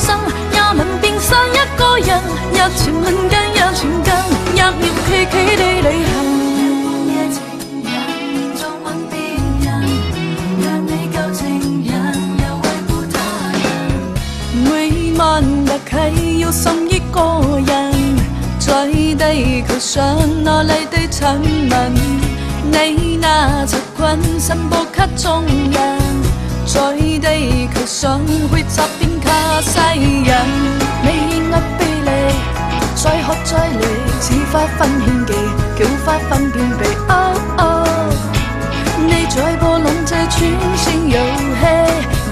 生，也吻變身一個人，一傳吻間一傳間，一秒企企地旅行。夜情人縱吻別人，讓你舊情人又為顧他人。每晚特契要心一個人，在地球上哪裏的親吻，你那習慣散播給眾人。在地球上會集遍卡西人，你壓臂力，再學再嚟，似花分獻技，叫花分辨鼻。你在播弄這串線遊戲，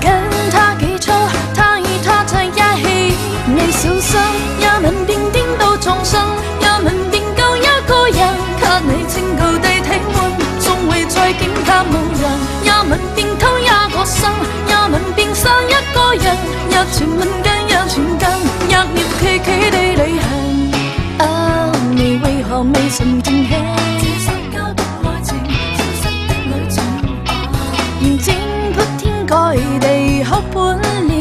跟他幾錯，他與他在一起。你小心，也吻便顛倒眾生，也吻便夠一個人，給你正高地體溫，總會再檢查無人，也吻便偷一個生，也吻便生一個人，一傳吻間一傳間，一秒企企地旅行。你為何未曾驚喜？這深交的愛情，消失的旅程，然剪鋪天蓋地學本領。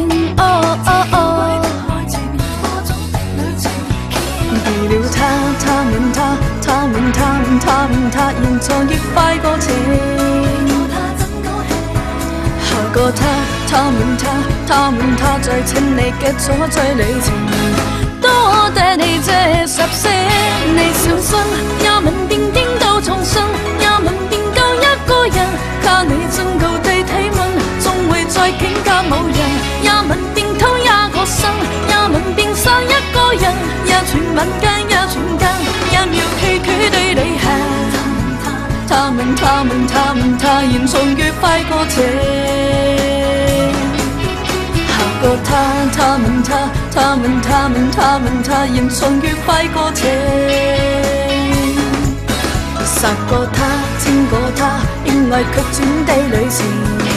為了他吻他，他吻他，他吻他，現在越快過情。下個他吻他，他吻他，在親你嘅阻滯旅程。多謝你這十聲，你小心，也吻便顛倒重生，也吻便夠一個人，靠你正高地體溫，總會再境界無人，也吻便偷一個生，也吻便生一個人，一傳吻間一傳間，一秒企企地旅行。他吻他吻他吻他，延長越快過情。下個他吻他，他吻他吻他吻他，延長越快過情。殺過他，親過他，戀愛卻轉地旅程。